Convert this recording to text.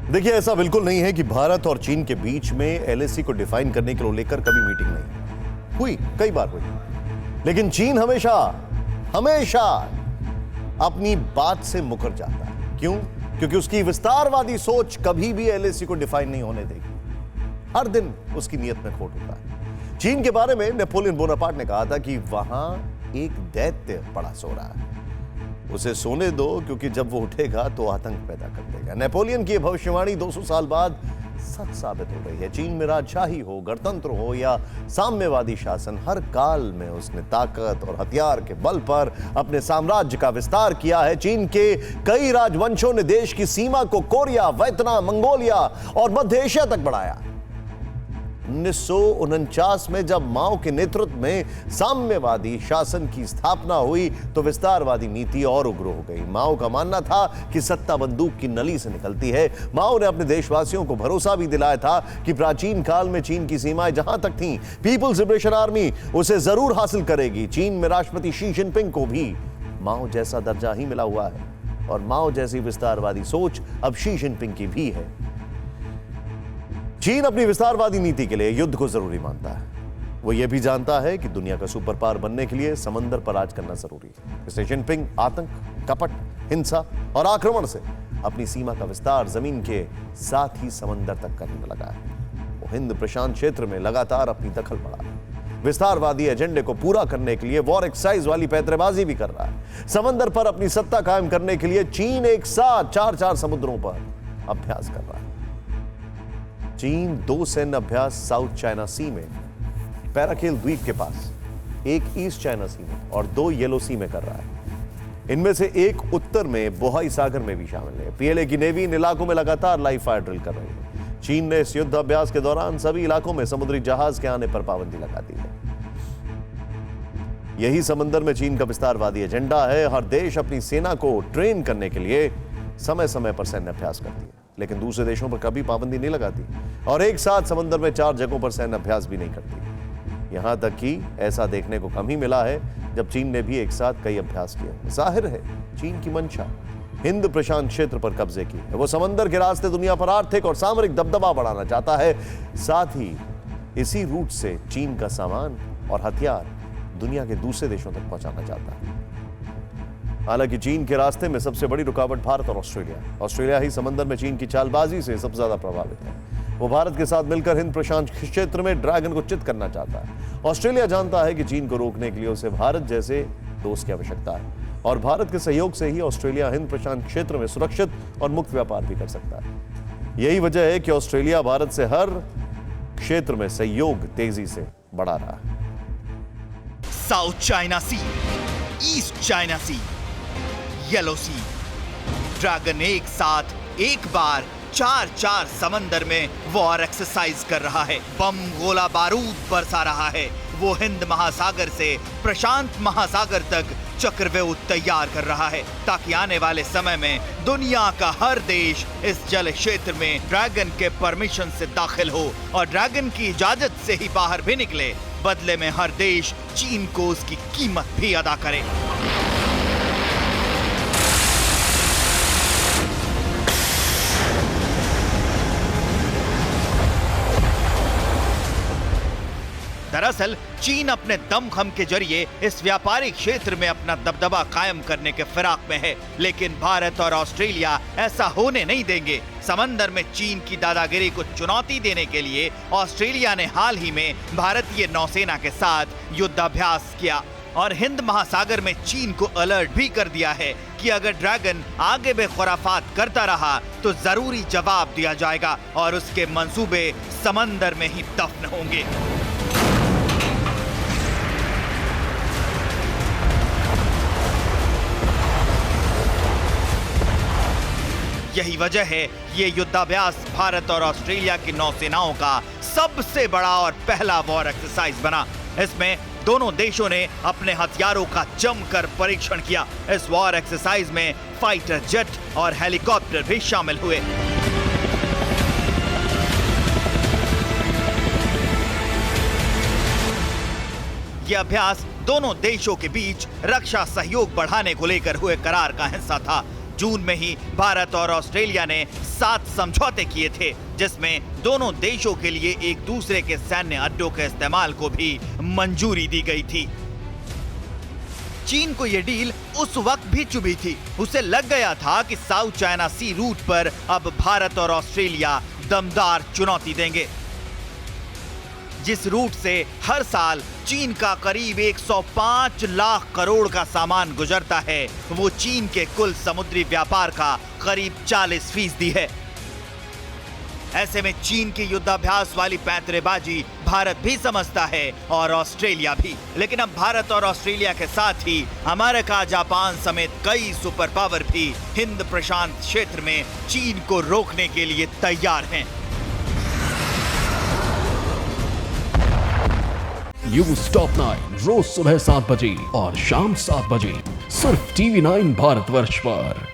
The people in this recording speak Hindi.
देखिए, ऐसा बिल्कुल नहीं है कि भारत और चीन के बीच में एलएसी को डिफाइन करने के लेकर कभी मीटिंग नहीं हुई। कई बार हुई, लेकिन चीन हमेशा हमेशा अपनी बात से मुकर जाता है। क्यों? क्योंकि उसकी विस्तारवादी सोच कभी भी एलएसी को डिफाइन नहीं होने देगी। हर दिन उसकी नीयत में खोट होता है। चीन के बारे में नेपोलियन बोनापार्ट ने कहा था कि वहां एक दैत्य पड़ा सो रहा है, उसे सोने दो, क्योंकि जब वो उठेगा तो आतंक पैदा कर देगा। नेपोलियन की भविष्यवाणी 200 साल बाद सच साबित हो रही है। चीन में राजशाही हो, गणतंत्र हो या साम्यवादी शासन, हर काल में उसने ताकत और हथियार के बल पर अपने साम्राज्य का विस्तार किया है। चीन के कई राजवंशों ने देश की सीमा को कोरिया, वियतनाम, मंगोलिया और मध्य एशिया तक बढ़ाया। 1949 में जब माओ के नेतृत्व में साम्यवादी शासन की स्थापना हुई तो विस्तारवादी नीति और उग्र हो गई। माओ का मानना था कि सत्ता बंदूक की नली से निकलती है। माओ ने अपने देशवासियों को भरोसा भी दिलाया था कि प्राचीन काल में चीन की सीमाएं जहां तक थीं, पीपुल्स लिबरेशन आर्मी उसे जरूर हासिल करेगी। चीन में राष्ट्रपति शी जिनपिंग को भी माओ जैसा दर्जा ही मिला हुआ है और माओ जैसी विस्तारवादी सोच अब शी जिनपिंग की भी है। चीन अपनी विस्तारवादी नीति के लिए युद्ध को जरूरी मानता है। वो ये भी जानता है कि दुनिया का सुपर पावर बनने के लिए समंदर पर राज करना जरूरी है। इसलिए जिनपिंग आतंक, कपट, हिंसा और आक्रमण से अपनी सीमा का विस्तार जमीन के साथ ही समंदर तक करने लगा है। वो हिंद प्रशांत क्षेत्र में लगातार अपनी दखल बढ़ा है। विस्तारवादी एजेंडे को पूरा करने के लिए वॉर एक्सरसाइज वाली पैंतरेबाजी भी कर रहा है। समंदर पर अपनी सत्ता कायम करने के लिए चीन एक साथ 4-4 समुद्रों पर अभ्यास कर रहा है। चीन 2 सैन्य अभ्यास साउथ चाइना सी में, पैराकेल द्वीप के पास, एक ईस्ट चाइना सी में और 2 येलो सी में कर रहा है। इनमें से एक उत्तर में बोहाई सागर में भी शामिल है। पीएलए की नेवी इन इलाकों में लगातार लाइव फायर ड्रिल कर रही है। चीन ने इस युद्ध अभ्यास के दौरान सभी इलाकों में समुद्री जहाज के आने पर पाबंदी लगा दी है। यही समंदर में चीन का विस्तारवादी एजेंडा है। हर देश अपनी सेना को ट्रेन करने के लिए समय समय पर सैन्य अभ्यास करती है, लेकिन दूसरे देशों पर कभी पाबंदी नहीं लगाती और एक साथ समंदर में 4 जगहों पर सैन्य अभ्यास भी नहीं करती। यहां तक कि ऐसा देखने को कम ही मिला है जब चीन ने भी एक साथ कई अभ्यास किए। जाहिर है चीन की मंशा हिंद प्रशांत क्षेत्र पर कब्जे की है। वो समंदर के रास्ते दुनिया पर आर्थिक और सामरिक दबदबा बढ़ाना चाहता है। साथ ही इसी रूट से चीन का सामान और हथियार दुनिया के दूसरे देशों तक पहुंचाना चाहता है। हालांकि चीन के रास्ते में सबसे बड़ी रुकावट भारत और ऑस्ट्रेलिया ही समंदर में चीन की चालबाजी से सबसे ज्यादा प्रभावित है। वो भारत के साथ मिलकर हिंद प्रशांत क्षेत्र में ड्रैगन को चित करना चाहता है। ऑस्ट्रेलिया जानता है कि चीन को रोकने के लिए उसे भारत जैसे दोस्त की आवश्यकता है और भारत के सहयोग से ही ऑस्ट्रेलिया हिंद प्रशांत क्षेत्र में सुरक्षित और मुक्त व्यापार भी कर सकता है। यही वजह है कि ऑस्ट्रेलिया भारत से हर क्षेत्र में सहयोग तेजी से बढ़ा रहा है। साउथ चाइना सी, ईस्ट चाइना सी, येलो सी, ड्रैगन एक साथ एक बार 4-4 समंदर में वॉर एक्सरसाइज कर रहा है। बम, गोला बारूद बरसा रहा है। वो हिंद महासागर से प्रशांत महासागर तक चक्रव्यूह तैयार कर रहा है ताकि आने वाले समय में दुनिया का हर देश इस जल क्षेत्र में ड्रैगन के परमिशन से दाखिल हो और ड्रैगन की इजाजत से ही बाहर भी निकले। बदले में हर देश चीन को उसकी कीमत भी अदा करे। दरअसल चीन अपने दमखम के जरिए इस व्यापारिक क्षेत्र में अपना दबदबा कायम करने के फिराक में है, लेकिन भारत और ऑस्ट्रेलिया ऐसा होने नहीं देंगे। समंदर में चीन की दादागिरी को चुनौती देने के लिए ऑस्ट्रेलिया ने हाल ही में भारतीय नौसेना के साथ युद्धाभ्यास किया और हिंद महासागर में चीन को अलर्ट भी कर दिया है कि अगर ड्रैगन आगे भी खुराफात करता रहा तो जरूरी जवाब दिया जाएगा और उसके मंसूबे समंदर में ही दफन होंगे। यही वजह है ये युद्धाभ्यास भारत और ऑस्ट्रेलिया की नौसेनाओं का सबसे बड़ा और पहला वॉर एक्सरसाइज बना। इसमें दोनों देशों ने अपने हथियारों का जमकर परीक्षण किया। इस वॉर एक्सरसाइज में फाइटर जेट और हेलीकॉप्टर भी शामिल हुए। यह अभ्यास दोनों देशों के बीच रक्षा सहयोग बढ़ाने को लेकर हुए करार का हिस्सा था। जून में ही भारत और ऑस्ट्रेलिया ने 7 समझौते किए थे, जिसमें दोनों देशों के लिए एक दूसरे के सैन्य अड्डों के इस्तेमाल को भी मंजूरी दी गई थी। चीन को यह डील उस वक्त भी चुभी थी। उसे लग गया था कि साउथ चाइना सी रूट पर अब भारत और ऑस्ट्रेलिया दमदार चुनौती देंगे। जिस रूट से हर साल चीन का करीब 105 लाख करोड़ का सामान गुजरता है, वो चीन के कुल समुद्री व्यापार का करीब 40% है। ऐसे में चीन की युद्धाभ्यास वाली पैंतरेबाजी भारत भी समझता है और ऑस्ट्रेलिया भी। लेकिन अब भारत और ऑस्ट्रेलिया के साथ ही अमेरिका, जापान समेत कई सुपर पावर भी हिंद प्रशांत क्षेत्र में चीन को रोकने के लिए तैयार हैं। न्यूज़ टॉप 9 रोज सुबह 7 बजे और शाम 7 बजे सिर्फ TV9 भारतवर्ष पर।